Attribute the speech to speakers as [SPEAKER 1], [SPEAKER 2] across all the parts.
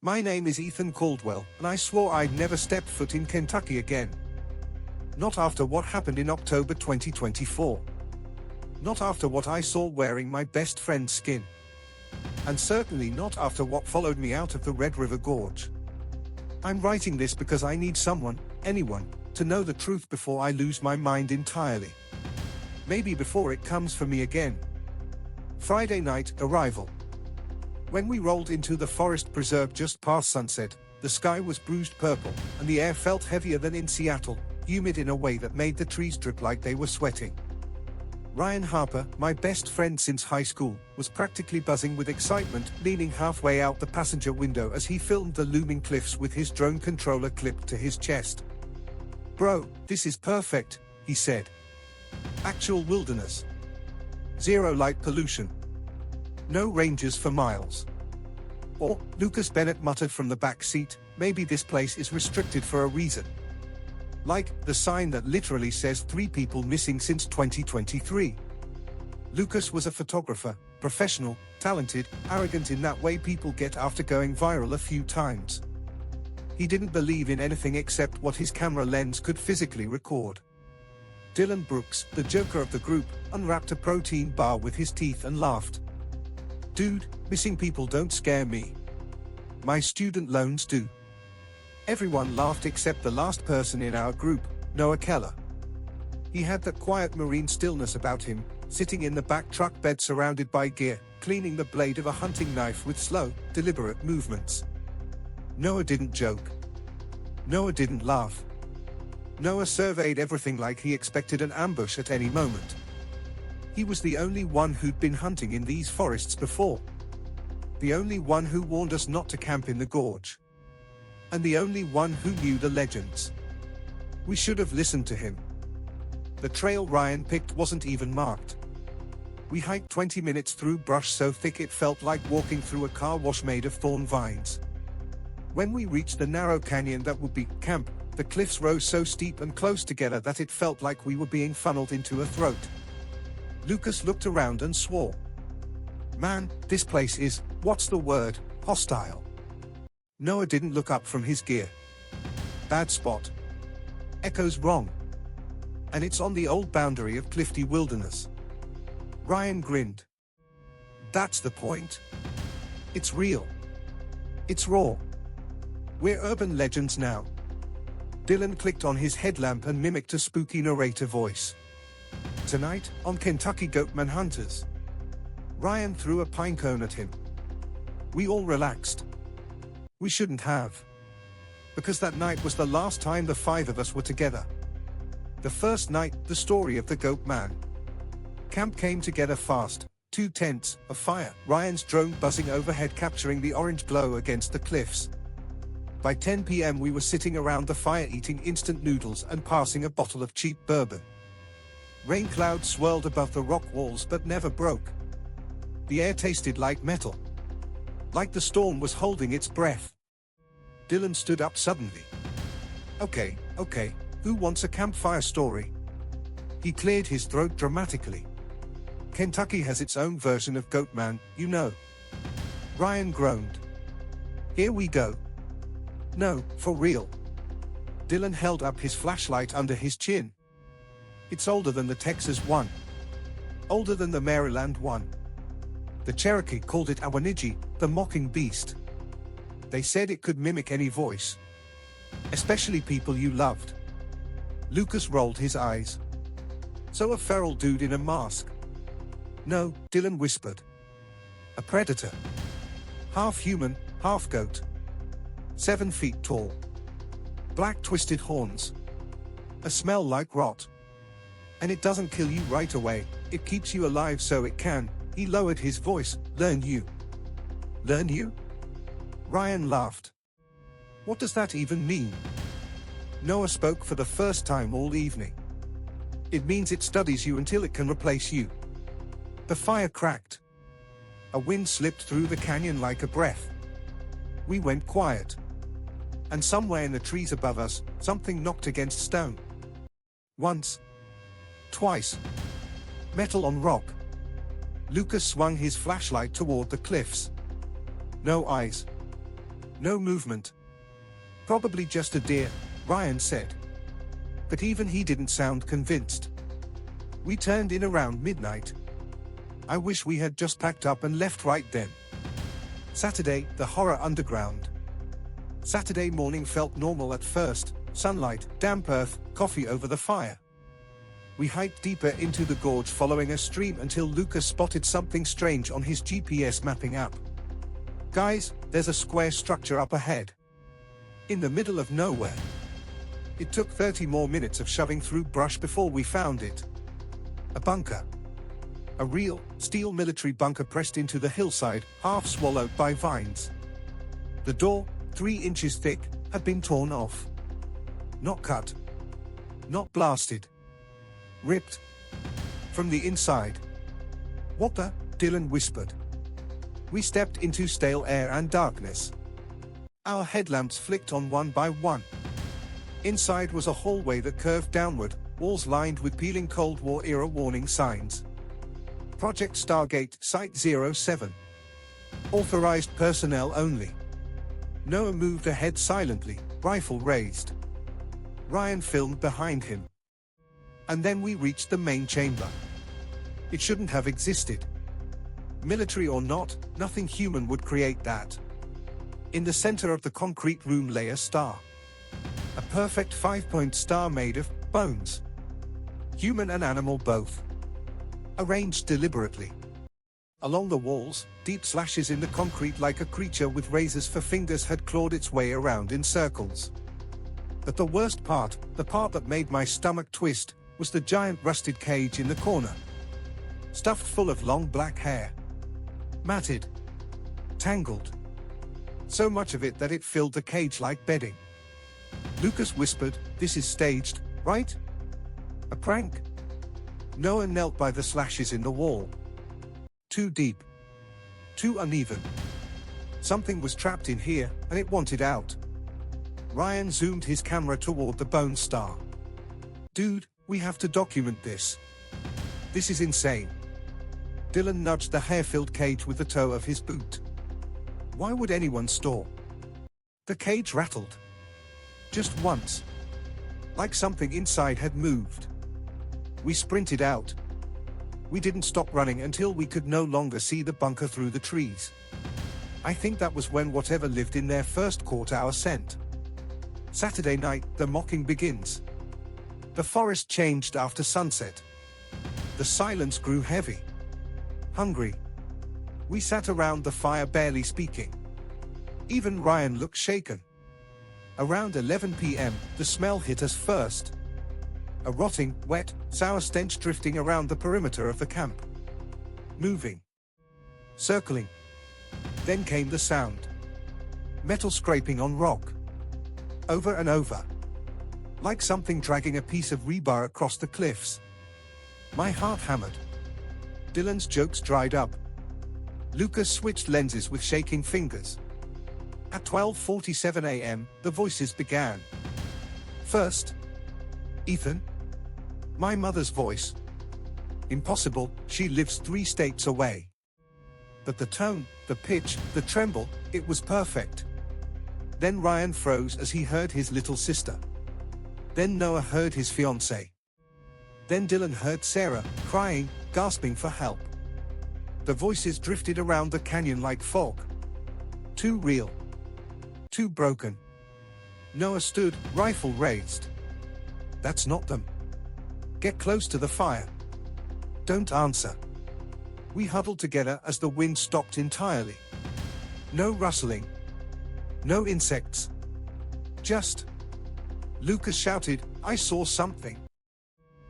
[SPEAKER 1] My name is Ethan Caldwell, and I swore I'd never step foot in Kentucky again. Not after what happened in October 2024. Not after what I saw wearing my best friend's skin. And certainly not after what followed me out of the Red River Gorge. I'm writing this because I need someone, anyone, to know the truth before I lose my mind entirely. Maybe before it comes for me again. Friday night, arrival. When we rolled into the forest preserve just past sunset, the sky was bruised purple, and the air felt heavier than in Seattle, humid in a way that made the trees drip like they were sweating. Ryan Harper, my best friend since high school, was practically buzzing with excitement, leaning halfway out the passenger window as he filmed the looming cliffs with his drone controller clipped to his chest. "Bro, this is perfect," he said. "Actual wilderness. Zero light pollution. No rangers for miles." Or, Lucas Bennett muttered from the back seat, "Maybe this place is restricted for a reason. Like, the sign that literally says 3 people missing since 2023. Lucas was a photographer, professional, talented, arrogant in that way people get after going viral a few times. He didn't believe in anything except what his camera lens could physically record. Dylan Brooks, the joker of the group, unwrapped a protein bar with his teeth and laughed. "Dude, missing people don't scare me. My student loans do." Everyone laughed except the last person in our group, Noah Keller. He had that quiet marine stillness about him, sitting in the back truck bed surrounded by gear, cleaning the blade of a hunting knife with slow, deliberate movements. Noah didn't joke. Noah didn't laugh. Noah surveyed everything like he expected an ambush at any moment. He was the only one who'd been hunting in these forests before. The only one who warned us not to camp in the gorge. And the only one who knew the legends. We should have listened to him. The trail Ryan picked wasn't even marked. We hiked 20 minutes through brush so thick it felt like walking through a car wash made of thorn vines. When we reached the narrow canyon that would be camp, the cliffs rose so steep and close together that it felt like we were being funneled into a throat. Lucas looked around and swore. "Man, this place is, what's the word, hostile." Noah didn't look up from his gear. "Bad spot. Echoes wrong. And it's on the old boundary of cliffy wilderness." Ryan grinned. "That's the point. It's real. It's raw. We're urban legends now." Dylan clicked on his headlamp and mimicked a spooky narrator voice. "Tonight, on Kentucky Goat Manhunters." Ryan threw a pine cone at him. We all relaxed. We shouldn't have. Because that night was the last time the 5 of us were together. The first night, the story of the Goat Man. Camp came together fast, 2 tents, a fire, Ryan's drone buzzing overhead capturing the orange glow against the cliffs. By 10 p.m. we were sitting around the fire eating instant noodles and passing a bottle of cheap bourbon. Rain clouds swirled above the rock walls but never broke. The air tasted like metal. Like the storm was holding its breath. Dylan stood up suddenly. Okay, who wants a campfire story?" He cleared his throat dramatically. "Kentucky has its own version of Goatman, you know." Ryan groaned. "Here we go." "No, for real." Dylan held up his flashlight under his chin. "It's older than the Texas one. Older than the Maryland one. The Cherokee called it Awaniji, the mocking beast. They said it could mimic any voice. Especially people you loved." Lucas rolled his eyes. "So a feral dude in a mask?" "No," Dylan whispered. "A predator. Half human, half goat. 7 feet tall. Black twisted horns. A smell like rot. And it doesn't kill you right away, it keeps you alive so it can," he lowered his voice, "learn you." "Learn you?" Ryan laughed. "What does that even mean?" Noah spoke for the first time all evening. "It means it studies you until it can replace you." The fire cracked. A wind slipped through the canyon like a breath. We went quiet. And somewhere in the trees above us, something knocked against stone. Once. Twice. Metal on rock. Lucas swung his flashlight toward the cliffs. No eyes. No movement. Probably just a deer, Ryan said. But even he didn't sound convinced. We turned in around midnight. I wish we had just packed up and left right then. Saturday, the horror underground. Saturday morning felt normal at first. Sunlight, damp earth, coffee over the fire. We hiked deeper into the gorge following a stream until Lucas spotted something strange on his GPS mapping app. Guys, there's a square structure up ahead. In the middle of nowhere. It took 30 more minutes of shoving through brush before we found it. A bunker. A real, steel military bunker pressed into the hillside, half swallowed by vines. The door, 3 inches thick, had been torn off. Not cut. Not blasted. Ripped. From the inside. What the? Dylan whispered. We stepped into stale air and darkness. Our headlamps flicked on one by one. Inside was a hallway that curved downward, walls lined with peeling Cold War-era warning signs. Project Stargate Site 07. Authorized personnel only. Noah moved ahead silently, rifle raised. Ryan filmed behind him. And then we reached the main chamber. It shouldn't have existed. Military or not, nothing human would create that. In the center of the concrete room lay a star. A perfect 5-point star made of bones. Human and animal both. Arranged deliberately. Along the walls, deep slashes in the concrete like a creature with razors for fingers had clawed its way around in circles. But the worst part, the part that made my stomach twist, was the giant rusted cage in the corner. Stuffed full of long black hair. Matted. Tangled. So much of it that it filled the cage like bedding. Lucas whispered, "This is staged, right? A prank?" Noah knelt by the slashes in the wall. Too deep. Too uneven. Something was trapped in here, and it wanted out. Ryan zoomed his camera toward the bone star. "Dude, we have to document this. This is insane." Dylan nudged the hair-filled cage with the toe of his boot. Why would anyone store? The cage rattled. Just once. Like something inside had moved. We sprinted out. We didn't stop running until we could no longer see the bunker through the trees. I think that was when whatever lived in there first caught our scent. Saturday night, the mocking begins. The forest changed after sunset. The silence grew heavy. Hungry. We sat around the fire barely speaking. Even Ryan looked shaken. Around 11 p.m., the smell hit us first. A rotting, wet, sour stench drifting around the perimeter of the camp. Moving. Circling. Then came the sound. Metal scraping on rock. Over and over. Like something dragging a piece of rebar across the cliffs. My heart hammered. Dylan's jokes dried up. Lucas switched lenses with shaking fingers. At 12:47 a.m., the voices began. First. Ethan? My mother's voice. Impossible, she lives 3 states away. But the tone, the pitch, the tremble, it was perfect. Then Ryan froze as he heard his little sister. Then Noah heard his fiancée. Then Dylan heard Sarah, crying, gasping for help. The voices drifted around the canyon like fog. Too real. Too broken. Noah stood, rifle raised. That's not them. Get close to the fire. Don't answer. We huddled together as the wind stopped entirely. No rustling. No insects. Just. Lucas shouted, "I saw something."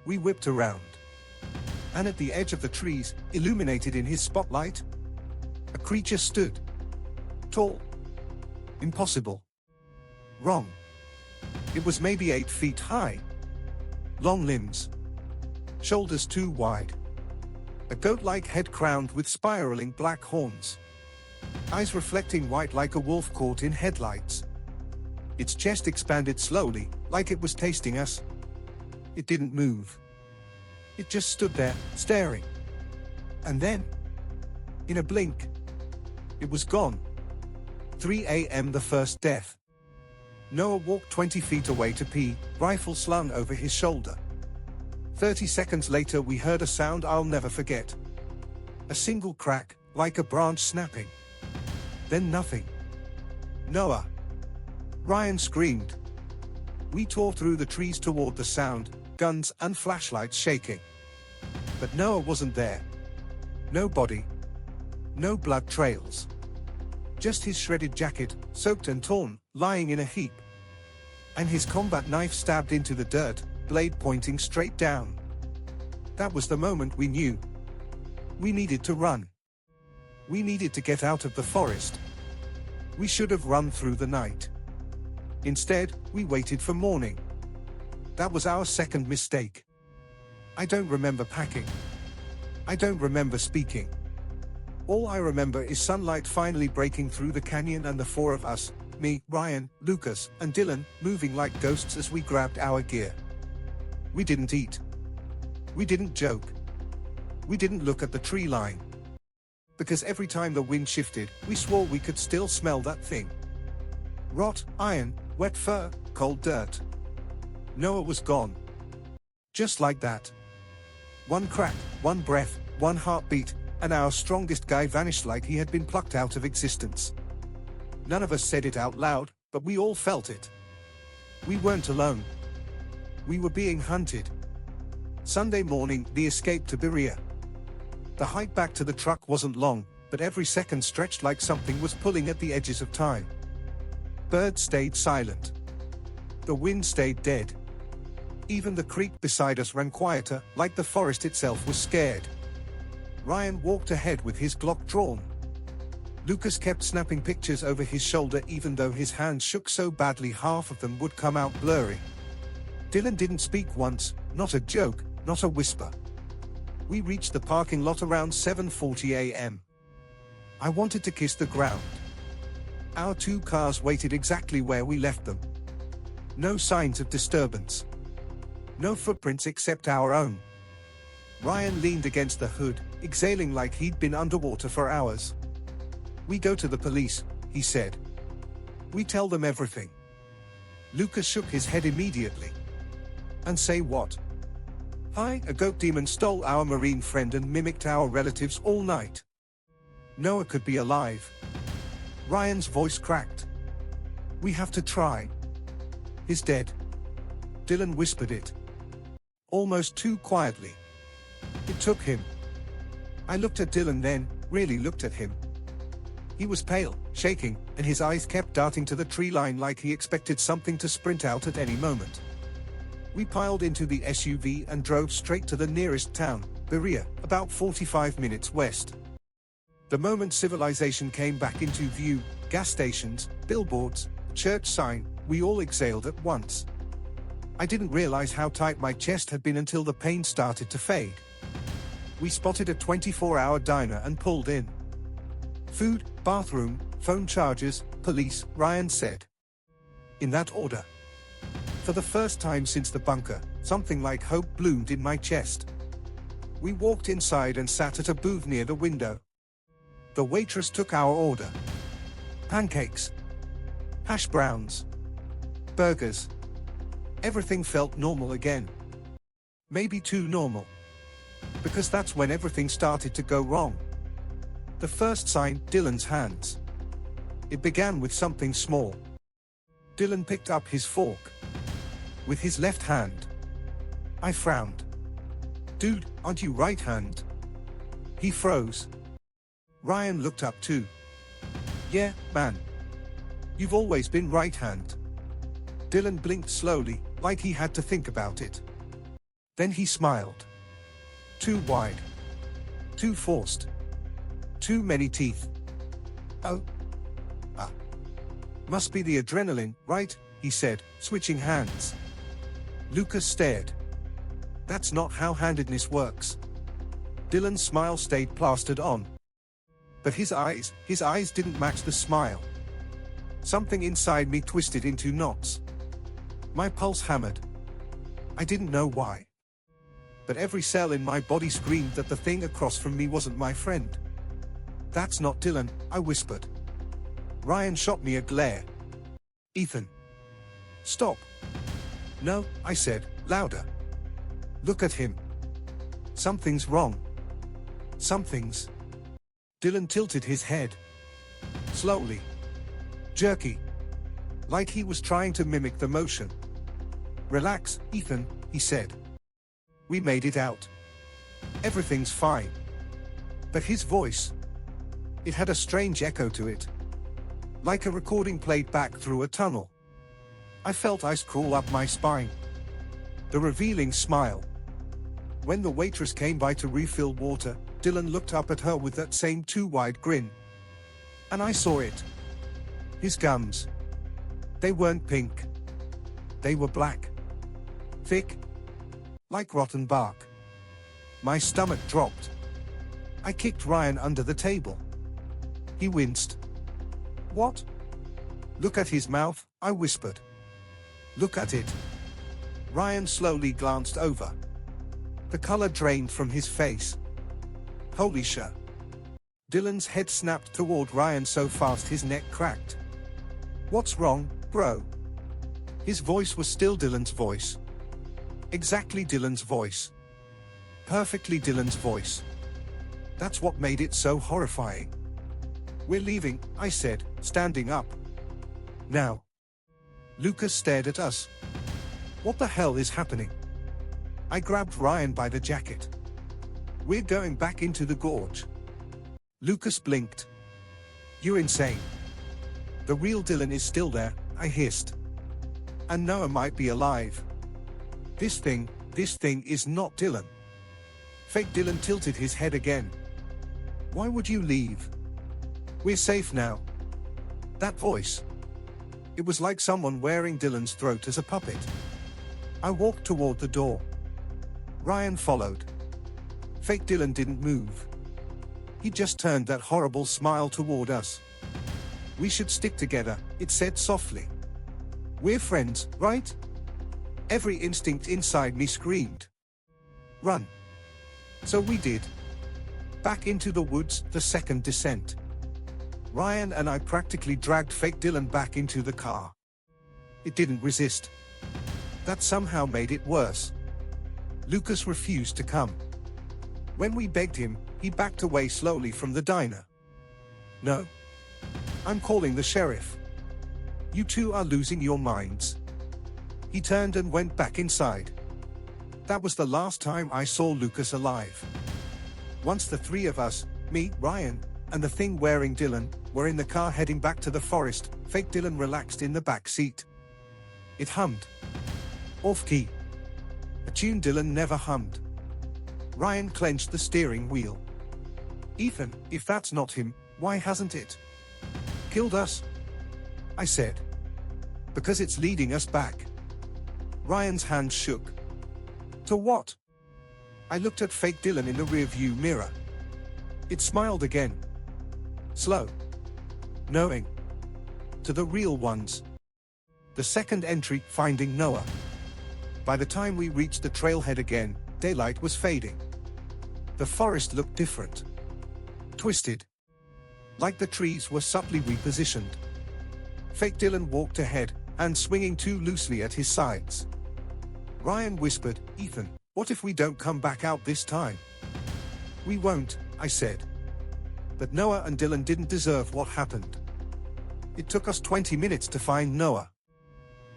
[SPEAKER 1] We whipped around. And at the edge of the trees, illuminated in his spotlight, a creature stood. Tall. Impossible. Wrong. It was maybe 8 feet high. Long limbs. Shoulders too wide. A goat-like head crowned with spiraling black horns. Eyes reflecting white like a wolf caught in headlights. Its chest expanded slowly, like it was tasting us. It didn't move. It just stood there, staring. And then, in a blink, it was gone. 3 a.m. the first death. Noah walked 20 feet away to pee, rifle slung over his shoulder. 30 seconds later we heard a sound I'll never forget. A single crack, like a branch snapping. Then nothing. Noah! Ryan screamed. We tore through the trees toward the sound, guns and flashlights shaking. But Noah wasn't there. No body. No blood trails. Just his shredded jacket, soaked and torn, lying in a heap. And his combat knife stabbed into the dirt, blade pointing straight down. That was the moment we knew. We needed to run. We needed to get out of the forest. We should have run through the night. Instead, we waited for morning. That was our second mistake. I don't remember packing. I don't remember speaking. All I remember is sunlight finally breaking through the canyon and the four of us, me, Ryan, Lucas, and Dylan, moving like ghosts as we grabbed our gear. We didn't eat. We didn't joke. We didn't look at the tree line. Because every time the wind shifted, we swore we could still smell that thing. Rot, iron, wet fur, cold dirt. Noah was gone. Just like that. One crack, one breath, one heartbeat, and our strongest guy vanished like he had been plucked out of existence. None of us said it out loud, but we all felt it. We weren't alone. We were being hunted. Sunday morning, the escape to Berea. The hike back to the truck wasn't long, but every second stretched like something was pulling at the edges of time. Birds stayed silent. The wind stayed dead. Even the creek beside us ran quieter, like the forest itself was scared. Ryan walked ahead with his Glock drawn. Lucas kept snapping pictures over his shoulder even though his hands shook so badly half of them would come out blurry. Dylan didn't speak once, not a joke, not a whisper. We reached the parking lot around 7:40 a.m. I wanted to kiss the ground. Our two cars waited exactly where we left them. No signs of disturbance. No footprints except our own. Ryan leaned against the hood, exhaling like he'd been underwater for hours. We go to the police, he said. We tell them everything. Lucas shook his head immediately. And say what? Hi, a goat demon stole our marine friend and mimicked our relatives all night. Noah could be alive. Ryan's voice cracked. We have to try. He's dead. Dylan whispered it. Almost too quietly. It took him. I looked at Dylan then, really looked at him. He was pale, shaking, and his eyes kept darting to the tree line like he expected something to sprint out at any moment. We piled into the SUV and drove straight to the nearest town, Berea, about 45 minutes west. The moment civilization came back into view, gas stations, billboards, church sign, we all exhaled at once. I didn't realize how tight my chest had been until the pain started to fade. We spotted a 24-hour diner and pulled in. Food, bathroom, phone chargers, police, Ryan said. In that order. For the first time since the bunker, something like hope bloomed in my chest. We walked inside and sat at a booth near the window. The waitress took our order. Pancakes. Hash browns. Burgers. Everything felt normal again. Maybe too normal. Because that's when everything started to go wrong. The first sign, Dylan's hands. It began with something small. Dylan picked up his fork. With his left hand. I frowned. Dude, aren't you right-handed? He froze. Ryan looked up too. Yeah, man. You've always been right-handed. Dylan blinked slowly, like he had to think about it. Then he smiled. Too wide. Too forced. Too many teeth. Oh. Ah. Must be the adrenaline, right? He said, switching hands. Lucas stared. That's not how handedness works. Dylan's smile stayed plastered on. But his eyes didn't match the smile. Something inside me twisted into knots. My pulse hammered. I didn't know why. But every cell in my body screamed that the thing across from me wasn't my friend. That's not Dylan, I whispered. Ryan shot me a glare. Ethan. Stop. No, I said, louder. Look at him. Something's wrong. Something's. Dylan tilted his head. Slowly. Jerky. Like he was trying to mimic the motion. Relax, Ethan, he said. We made it out. Everything's fine. But his voice. It had a strange echo to it. Like a recording played back through a tunnel. I felt ice crawl up my spine. The revealing smile. When the waitress came by to refill water, Dylan looked up at her with that same too-wide grin. And I saw it. His gums. They weren't pink. They were black. Thick. Like rotten bark. My stomach dropped. I kicked Ryan under the table. He winced. What? Look at his mouth, I whispered. Look at it. Ryan slowly glanced over. The color drained from his face. Holy shit. Dylan's head snapped toward Ryan so fast his neck cracked. What's wrong, bro? His voice was still Dylan's voice. Exactly Dylan's voice. Perfectly Dylan's voice. That's what made it so horrifying. We're leaving, I said, standing up. Now. Lucas stared at us. What the hell is happening? I grabbed Ryan by the jacket. We're going back into the gorge. Lucas blinked. You're insane. The real Dylan is still there, I hissed. And Noah might be alive. This thing is not Dylan. Fake Dylan tilted his head again. Why would you leave? We're safe now. That voice. It was like someone wearing Dylan's throat as a puppet. I walked toward the door. Ryan followed. Fake Dylan didn't move. He just turned that horrible smile toward us. We should stick together, it said softly. We're friends, right? Every instinct inside me screamed. Run. So we did. Back into the woods, the second descent. Ryan and I practically dragged fake Dylan back into the car. It didn't resist. That somehow made it worse. Lucas refused to come. When we begged him, he backed away slowly from the diner. No. I'm calling the sheriff. You two are losing your minds. He turned and went back inside. That was the last time I saw Lucas alive. Once the three of us, me, Ryan, and the thing wearing Dylan, were in the car heading back to the forest, fake Dylan relaxed in the back seat. It hummed. Off key. A tune Dylan never hummed. Ryan clenched the steering wheel. Ethan, if that's not him, why hasn't it killed us? I said. Because it's leading us back. Ryan's hand shook. To what? I looked at fake Dylan in the rearview mirror. It smiled again. Slow. Knowing. To the real ones. The second entry, finding Noah. By the time we reached the trailhead again, daylight was fading. The forest looked different. Twisted. Like the trees were subtly repositioned. Fake Dylan walked ahead, and swinging too loosely at his sides. Ryan whispered, Ethan, what if we don't come back out this time? We won't, I said. But Noah and Dylan didn't deserve what happened. It took us 20 minutes to find Noah.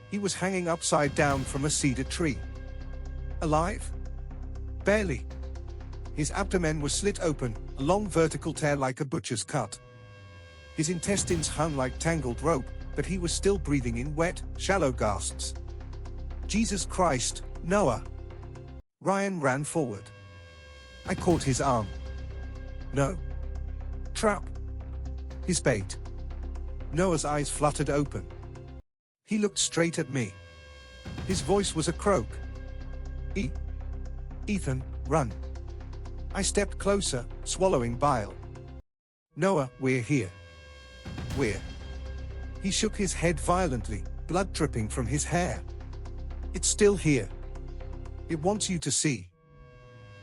[SPEAKER 1] He was hanging upside down from a cedar tree. Alive? Barely. His abdomen was slit open, a long vertical tear like a butcher's cut. His intestines hung like tangled rope, but he was still breathing in wet, shallow gasps. Jesus Christ, Noah! Ryan ran forward. I caught his arm. No. Trap. His bait. Noah's eyes fluttered open. He looked straight at me. His voice was a croak. Ethan, run. I stepped closer, swallowing bile. Noah, we're here. We're. He shook his head violently, blood dripping from his hair. It's still here. It wants you to see.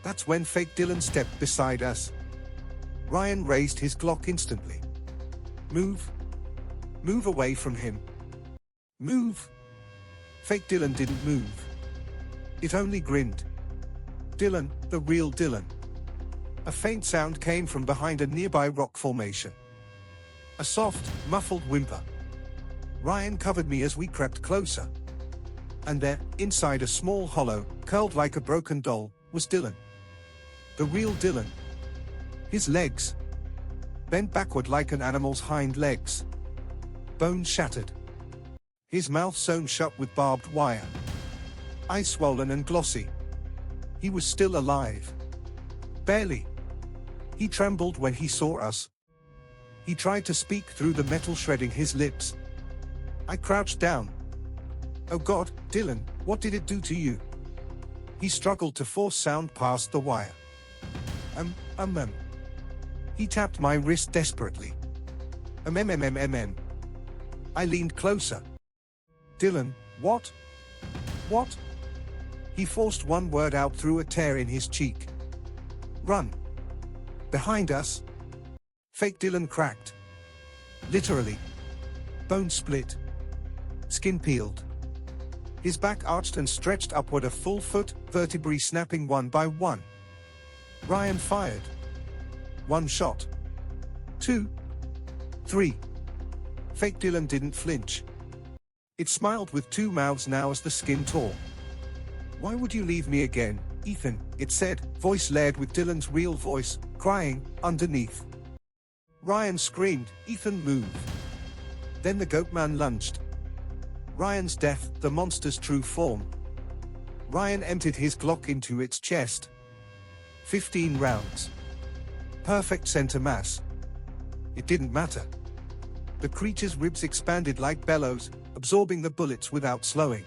[SPEAKER 1] That's when fake Dylan stepped beside us. Ryan raised his Glock instantly. Move. Move away from him. Move. Fake Dylan didn't move. It only grinned. Dylan, the real Dylan. A faint sound came from behind a nearby rock formation. A soft, muffled whimper. Ryan covered me as we crept closer. And there, inside a small hollow, curled like a broken doll, was Dylan. The real Dylan. His legs bent backward like an animal's hind legs. Bones shattered. His mouth sewn shut with barbed wire. Eyes swollen and glossy. He was still alive. Barely. He trembled when he saw us. He tried to speak through the metal shredding his lips. I crouched down. Oh God, Dylan, what did it do to you? He struggled to force sound past the wire. He tapped my wrist desperately. I leaned closer. Dylan, what? What? He forced one word out through a tear in his cheek. Run. Behind us. Fake Dylan cracked. Literally. Bone split. Skin peeled. His back arched and stretched upward a full foot, vertebrae snapping one by one. Ryan fired. One shot. 2. 3. Fake Dylan didn't flinch. It smiled with two mouths now as the skin tore. Why would you leave me again, Ethan? It said, voice layered with Dylan's real voice, crying, underneath. Ryan screamed, Ethan, move. Then the goatman lunged. Ryan's death, the monster's true form. Ryan emptied his Glock into its chest. 15 rounds. Perfect center mass. It didn't matter. The creature's ribs expanded like bellows, absorbing the bullets without slowing.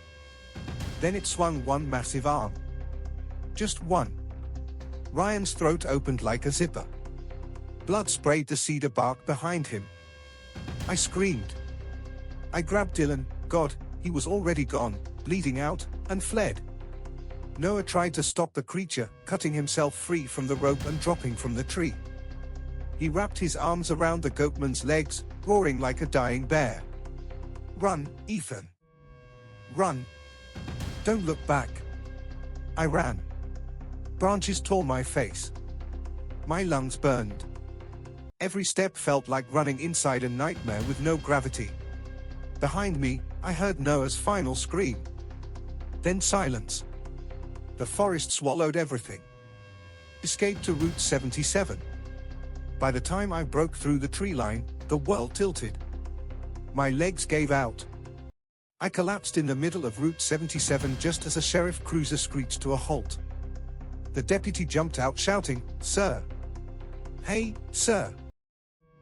[SPEAKER 1] Then it swung one massive arm. Just one. Ryan's throat opened like a zipper. Blood sprayed the cedar bark behind him. I screamed. I grabbed Dylan, God, he was already gone, bleeding out, and fled. Noah tried to stop the creature, cutting himself free from the rope and dropping from the tree. He wrapped his arms around the goatman's legs, roaring like a dying bear. Run, Ethan. Run. Don't look back. I ran. Branches tore my face. My lungs burned. Every step felt like running inside a nightmare with no gravity. Behind me, I heard Noah's final scream. Then silence. The forest swallowed everything. Escaped to Route 77. By the time I broke through the tree line, the world tilted. My legs gave out. I collapsed in the middle of Route 77 just as a sheriff cruiser screeched to a halt. The deputy jumped out shouting, Sir! Hey, sir!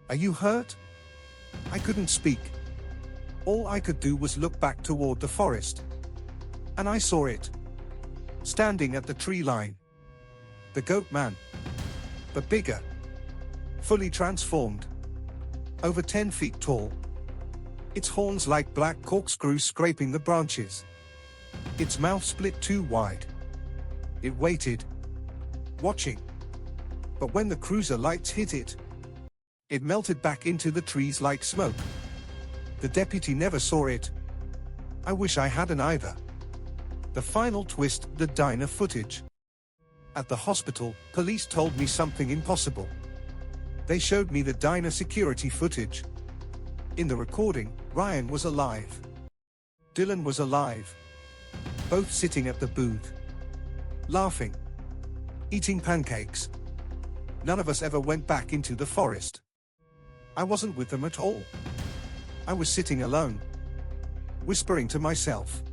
[SPEAKER 1] Are you hurt? I couldn't speak. All I could do was look back toward the forest. And I saw it. Standing at the tree line. The goat man. But bigger. Fully transformed. Over 10 feet tall. Its horns like black corkscrews scraping the branches. Its mouth split too wide. It waited. Watching. But when the cruiser lights hit it, it melted back into the trees like smoke. The deputy never saw it. I wish I hadn't either. The final twist, the diner footage. At the hospital, police told me something impossible. They showed me the diner security footage. In the recording, Ryan was alive. Dylan was alive. Both sitting at the booth. Laughing. Eating pancakes. None of us ever went back into the forest. I wasn't with them at all. I was sitting alone. Whispering to myself.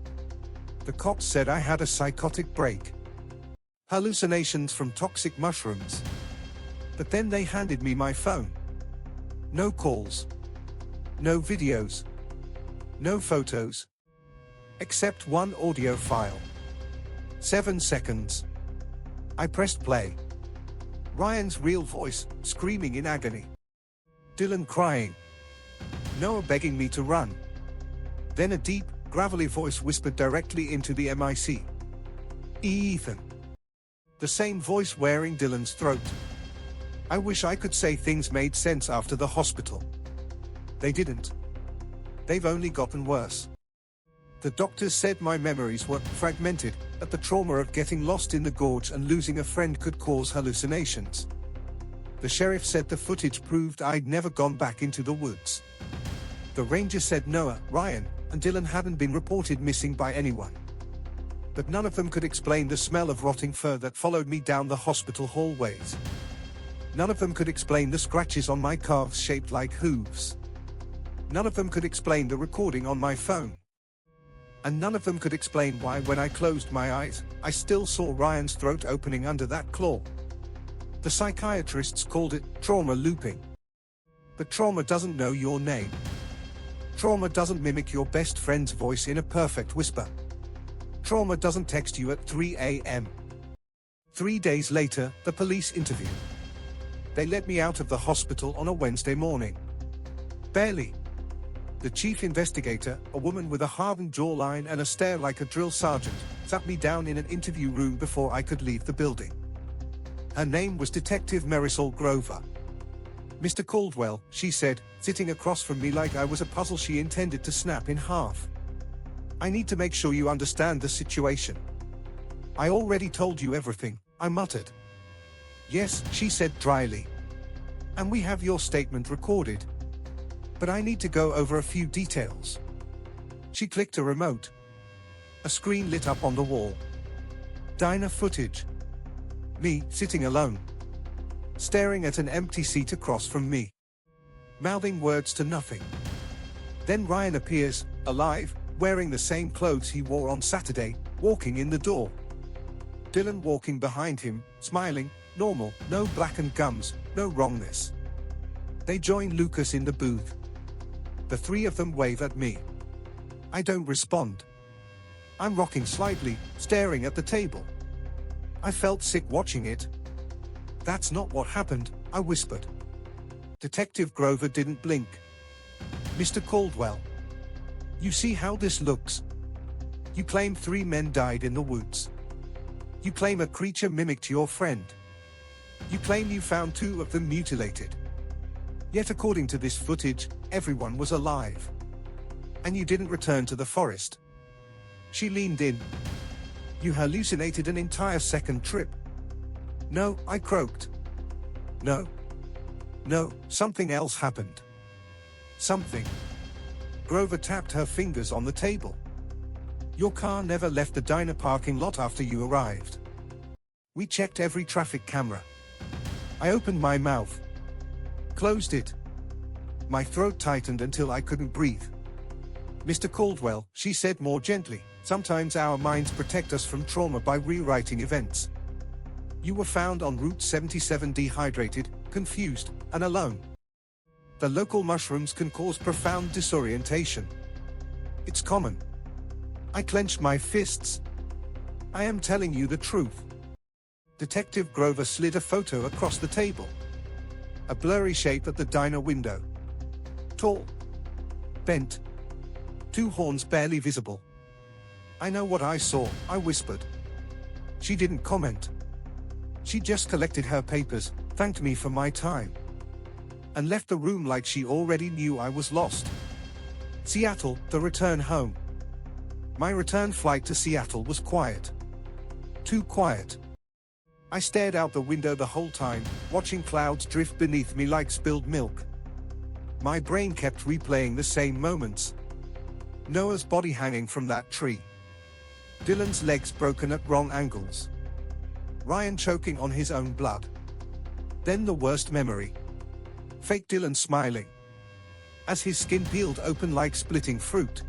[SPEAKER 1] The cops said I had a psychotic break. Hallucinations from toxic mushrooms. But then they handed me my phone. No calls. No videos. No photos. Except one audio file. 7 seconds. I pressed play. Ryan's real voice, screaming in agony. Dylan crying. Noah begging me to run. Then a deep, gravelly voice whispered directly into the mic. Ethan. The same voice wearing Dylan's throat. I wish I could say things made sense after the hospital. They didn't. They've only gotten worse. The doctors said my memories were fragmented, that the trauma of getting lost in the gorge and losing a friend could cause hallucinations. The sheriff said the footage proved I'd never gone back into the woods. The ranger said Noah, Ryan, and Dylan hadn't been reported missing by anyone. But none of them could explain the smell of rotting fur that followed me down the hospital hallways. None of them could explain the scratches on my calves shaped like hooves. None of them could explain the recording on my phone. And none of them could explain why, when I closed my eyes, I still saw Ryan's throat opening under that claw. The psychiatrists called it trauma looping. But trauma doesn't know your name. Trauma doesn't mimic your best friend's voice in a perfect whisper. Trauma doesn't text you at 3 a.m. 3 days later, the police interview. They let me out of the hospital on a Wednesday morning. Barely. The chief investigator, a woman with a hardened jawline and a stare like a drill sergeant, sat me down in an interview room before I could leave the building. Her name was Detective Marisol Grover. "Mr. Caldwell," she said, sitting across from me like I was a puzzle she intended to snap in half. "I need to make sure you understand the situation." "I already told you everything," I muttered. "Yes," she said dryly. "And we have your statement recorded. But I need to go over a few details." She clicked a remote. A screen lit up on the wall. Diner footage. Me, sitting alone. Staring at an empty seat across from me. Mouthing words to nothing. Then Ryan appears, alive, wearing the same clothes he wore on Saturday, walking in the door. Dylan walking behind him, smiling, normal, no blackened gums, no wrongness. They join Lucas in the booth. The three of them wave at me. I don't respond. I'm rocking slightly, staring at the table. I felt sick watching it. "That's not what happened," I whispered. Detective Grover didn't blink. "Mr. Caldwell, you see how this looks? You claim 3 men died in the woods. You claim a creature mimicked your friend. You claim you found 2 of them mutilated. Yet according to this footage, everyone was alive. And you didn't return to the forest." She leaned in. "You hallucinated an entire second trip." "No," I croaked. No, something else happened. Something." Grover tapped her fingers on the table. "Your car never left the diner parking lot after you arrived. We checked every traffic camera." I opened my mouth. Closed it. My throat tightened until I couldn't breathe. "Mr. Caldwell," she said more gently, "sometimes our minds protect us from trauma by rewriting events. You were found on Route 77 dehydrated, confused, and alone. The local mushrooms can cause profound disorientation. It's common." I clenched my fists. "I am telling you the truth." Detective Grover slid a photo across the table. A blurry shape at the diner window. Tall. Bent. 2 horns barely visible. "I know what I saw," I whispered. She didn't comment. She just collected her papers, thanked me for my time, and left the room like she already knew I was lost. Seattle, the return home. My return flight to Seattle was quiet. Too quiet. I stared out the window the whole time, watching clouds drift beneath me like spilled milk. My brain kept replaying the same moments. Noah's body hanging from that tree. Dylan's legs broken at wrong angles. Ryan choking on his own blood. Then the worst memory. Fake Dylan smiling. As his skin peeled open like splitting fruit.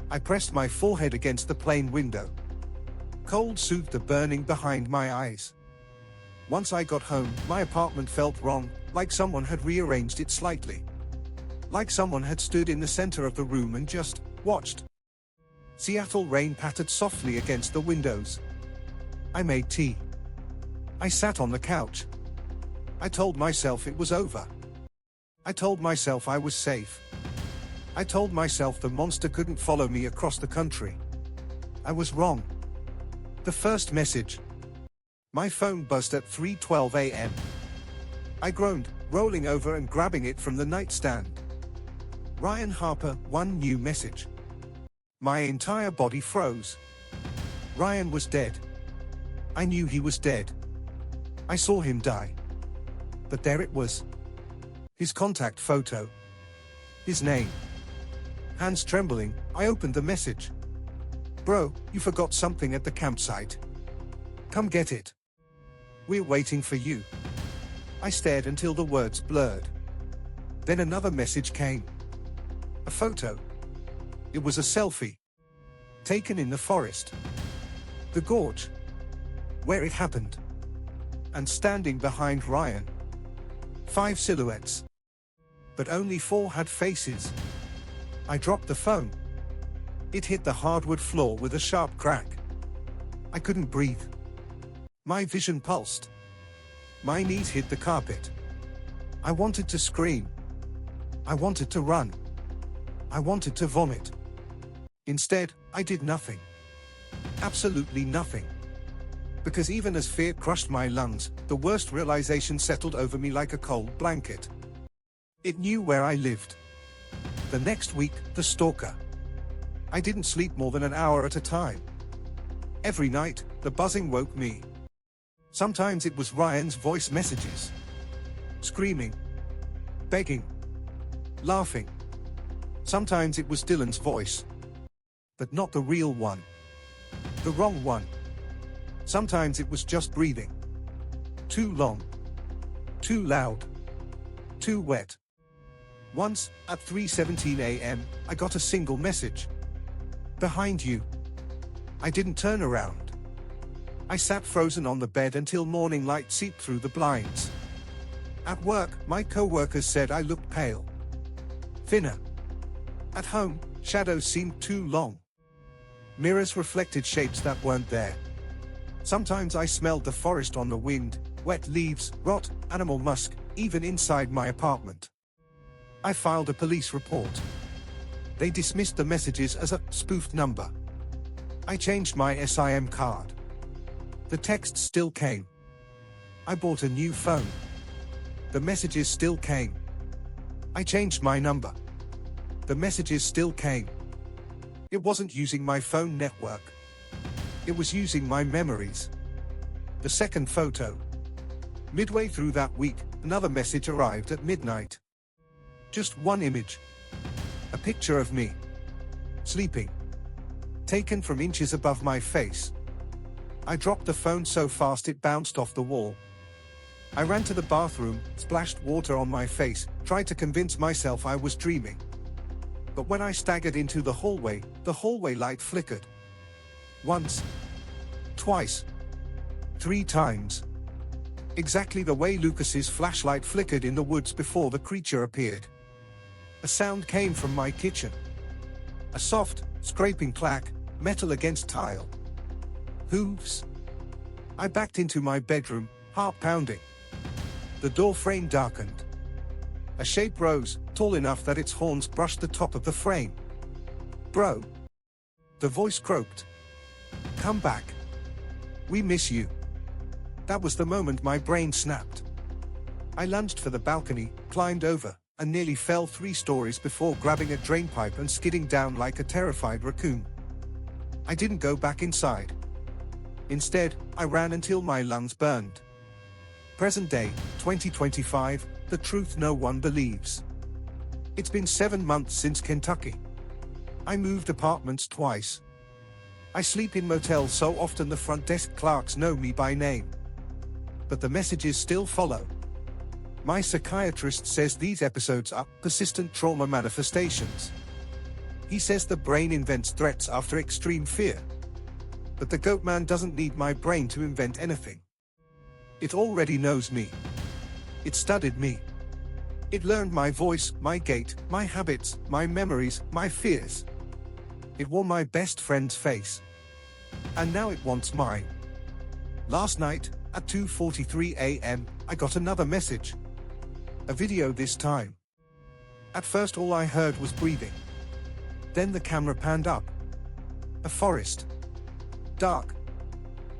[SPEAKER 1] I pressed my forehead against the plane window. Cold soothed the burning behind my eyes. Once I got home, my apartment felt wrong, like someone had rearranged it slightly. Like someone had stood in the center of the room and just watched. Seattle rain pattered softly against the windows. I made tea. I sat on the couch. I told myself it was over. I told myself I was safe. I told myself the monster couldn't follow me across the country. I was wrong. The first message. My phone buzzed at 3:12 a.m. I groaned, rolling over and grabbing it from the nightstand. Ryan Harper, one new message. My entire body froze. Ryan was dead. I knew he was dead. I saw him die. But there it was. His contact photo. His name. Hands trembling, I opened the message. Bro, you forgot something at the campsite. Come get it. We're waiting for you. I stared until the words blurred. Then another message came. A photo. It was a selfie. Taken in the forest. The gorge. Where it happened. And standing behind Ryan. 5 silhouettes. But only 4 had faces. I dropped the phone. It hit the hardwood floor with a sharp crack. I couldn't breathe. My vision pulsed. My knees hit the carpet. I wanted to scream. I wanted to run. I wanted to vomit. Instead, I did nothing. Absolutely nothing. Because even as fear crushed my lungs, the worst realization settled over me like a cold blanket. It knew where I lived. The next week, the stalker. I didn't sleep more than an hour at a time. Every night, the buzzing woke me. Sometimes it was Ryan's voice messages. Screaming. Begging. Laughing. Sometimes it was Dylan's voice. But not the real one. The wrong one. Sometimes it was just breathing. Too long. Too loud. Too wet. Once, at 3:17 a.m., I got a single message. Behind you. I didn't turn around. I sat frozen on the bed until morning light seeped through the blinds. At work, my co-workers said I looked pale. Thinner. At home, shadows seemed too long. Mirrors reflected shapes that weren't there. Sometimes I smelled the forest on the wind, wet leaves, rot, animal musk, even inside my apartment. I filed a police report. They dismissed the messages as a spoofed number. I changed my SIM card. The texts still came. I bought a new phone. The messages still came. I changed my number. The messages still came. It wasn't using my phone network. It was using my memories. The second photo. Midway through that week, another message arrived at midnight. Just one image. A picture of me. Sleeping. Taken from inches above my face. I dropped the phone so fast it bounced off the wall. I ran to the bathroom, splashed water on my face, tried to convince myself I was dreaming. But when I staggered into the hallway light flickered. Once. Twice. 3 times. Exactly the way Lucas's flashlight flickered in the woods before the creature appeared. A sound came from my kitchen. A soft, scraping clack, metal against tile. Hooves. I backed into my bedroom, heart pounding. The door frame darkened. A shape rose, tall enough that its horns brushed the top of the frame. Bro. The voice croaked. Come back. We miss you. That was the moment my brain snapped. I lunged for the balcony, climbed over, and nearly fell 3 stories before grabbing a drainpipe and skidding down like a terrified raccoon. I didn't go back inside. Instead, I ran until my lungs burned. Present day, 2025, the truth no one believes. It's been 7 months since Kentucky. I moved apartments twice. I sleep in motels so often the front desk clerks know me by name. But the messages still follow. My psychiatrist says these episodes are persistent trauma manifestations. He says the brain invents threats after extreme fear. But the goat man doesn't need my brain to invent anything. It already knows me. It studied me. It learned my voice, my gait, my habits, my memories, my fears. It wore my best friend's face. And now it wants mine. Last night, at 2:43 a.m., I got another message. A video this time. At first all I heard was breathing. Then the camera panned up. A forest. Dark.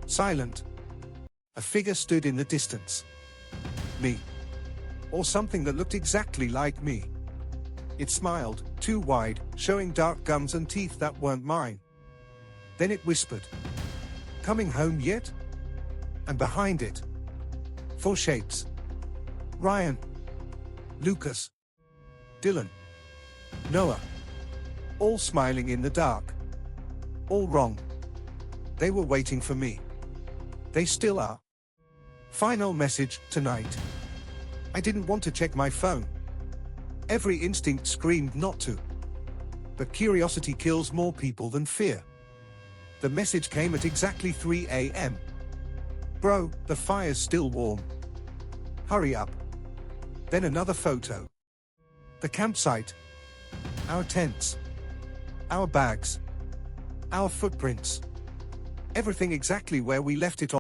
[SPEAKER 1] Silent. A figure stood in the distance. Me. Or something that looked exactly like me. It smiled, too wide, showing dark gums and teeth that weren't mine. Then it whispered, "Coming home yet?" And behind it, 4 shapes. Ryan, Lucas, Dylan, Noah. All smiling in the dark. All wrong. They were waiting for me. They still are. Final message, tonight. I didn't want to check my phone. Every instinct screamed not to. But curiosity kills more people than fear. The message came at exactly 3 a.m. Bro, the fire's still warm. Hurry up. Then another photo. The campsite. Our tents. Our bags. Our footprints. Everything exactly where we left it on.